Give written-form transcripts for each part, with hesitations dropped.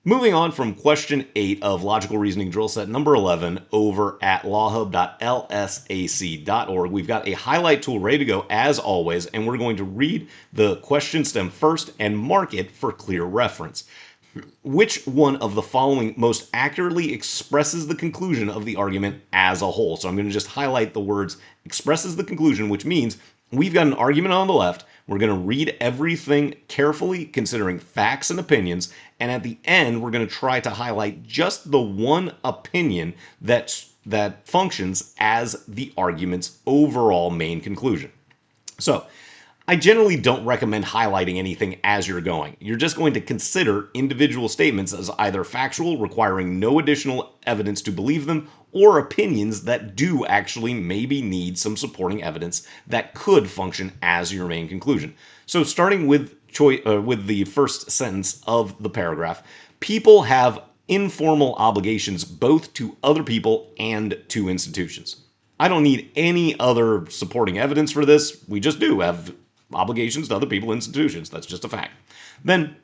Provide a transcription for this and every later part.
Moving on from question 8 of logical reasoning drill set number 11 over at lawhub.lsac.org, we've got a highlight tool ready to go as always, and we're going to read the question stem first and mark it for clear reference. Which one of the following most accurately expresses the conclusion of the argument as a whole? So I'm going to just highlight the words expresses the conclusion, which means we've got an argument on the left. We're going to read everything carefully, considering facts and opinions. And at the end, we're going to try to highlight just the one opinion that functions as the argument's overall main conclusion. So I generally don't recommend highlighting anything as you're going. You're just going to consider individual statements as either factual, requiring no additional evidence to believe them, or opinions that do actually maybe need some supporting evidence that could function as your main conclusion. So starting with the first sentence of the paragraph, people have informal obligations both to other people and to institutions. I don't need any other supporting evidence for this. We just do have obligations to other people, institutions. That's just a fact. Then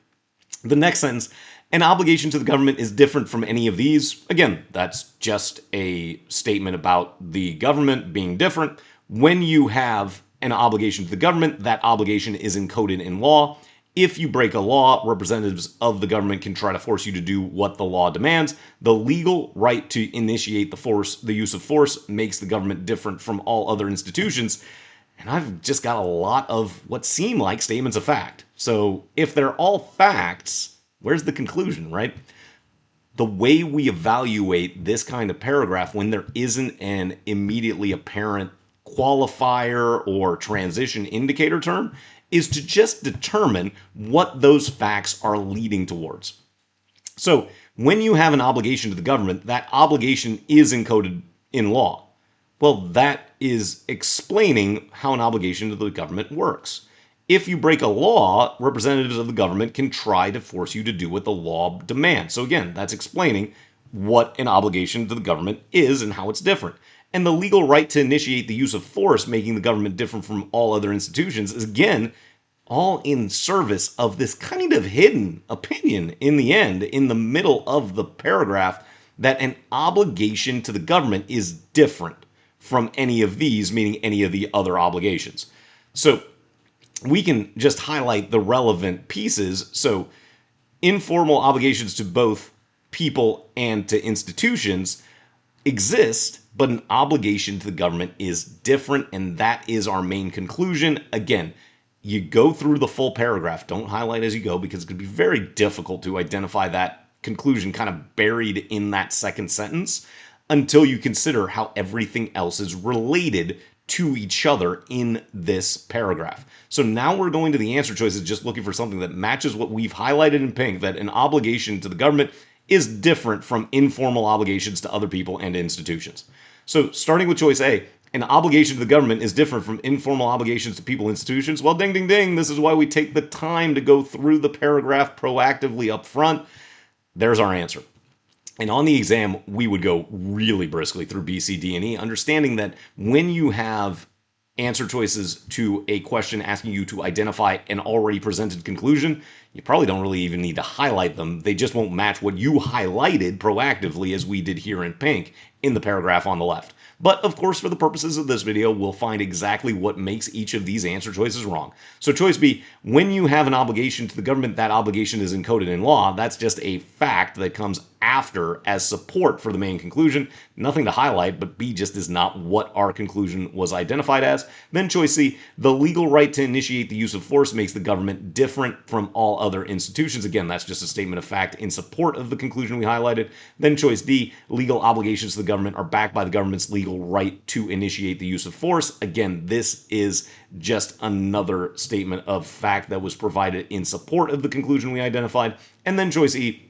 the next sentence, an obligation to the government is different from any of these. Again, that's just a statement about the government being different. When you have an obligation to the government, that obligation is encoded in law. If you break a law, representatives of the government can try to force you to do what the law demands. The legal right to initiate the use of force makes the government different from all other institutions. And I've just got a lot of what seem like statements of fact. So if they're all facts, where's the conclusion, right? The way we evaluate this kind of paragraph when there isn't an immediately apparent qualifier or transition indicator term is to just determine what those facts are leading towards. So when you have an obligation to the government, that obligation is encoded in law. Well, that is explaining how an obligation to the government works. If you break a law, representatives of the government can try to force you to do what the law demands. So again, that's explaining what an obligation to the government is and how it's different. And the legal right to initiate the use of force, making the government different from all other institutions, is again all in service of this kind of hidden opinion in the end, in the middle of the paragraph, that an obligation to the government is different from any of these, meaning any of the other obligations. So we can just highlight the relevant pieces. So informal obligations to both people and to institutions exist, but an obligation to the government is different, and that is our main conclusion. Again, you go through the full paragraph. Don't highlight as you go because it could be very difficult to identify that conclusion kind of buried in that second sentence until you consider how everything else is related to each other in this paragraph. So now we're going to the answer choices, just looking for something that matches what we've highlighted in pink, that an obligation to the government is different from informal obligations to other people and institutions. So starting with choice A, an obligation to the government is different from informal obligations to people and institutions. Well, ding, ding, ding. This is why we take the time to go through the paragraph proactively up front. There's our answer. And on the exam, we would go really briskly through B, C, D, and E, understanding that when you have answer choices to a question asking you to identify an already presented conclusion, you probably don't really even need to highlight them. They just won't match what you highlighted proactively, as we did here in pink, in the paragraph on the left. But of course, for the purposes of this video, we'll find exactly what makes each of these answer choices wrong. So choice B, when you have an obligation to the government, that obligation is encoded in law. That's just a fact that comes after as support for the main conclusion. Nothing to highlight, but B just is not what our conclusion was identified as. Then choice C, the legal right to initiate the use of force makes the government different from all other institutions. Again, that's just a statement of fact in support of the conclusion we highlighted. Then choice D, legal obligations to the government are backed by the government's legal right to initiate the use of force. Again, this is just another statement of fact that was provided in support of the conclusion we identified. And then choice E,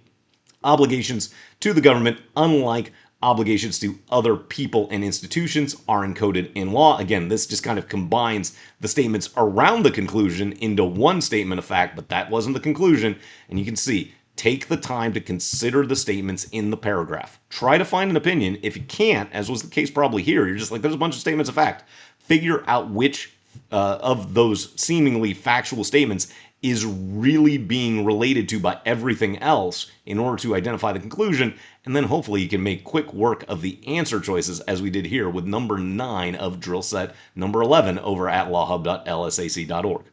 obligations to the government, unlike obligations to other people and institutions, are encoded in law. Again, this just kind of combines the statements around the conclusion into one statement of fact, but that wasn't the conclusion. And you can see, take the time to consider the statements in the paragraph. Try to find an opinion. If you can't, as was the case probably here, you're just like, there's a bunch of statements of fact. Figure out which of those seemingly factual statements is really being related to by everything else in order to identify the conclusion. And then hopefully you can make quick work of the answer choices as we did here with number 9 of drill set number 11 over at lawhub.lsac.org.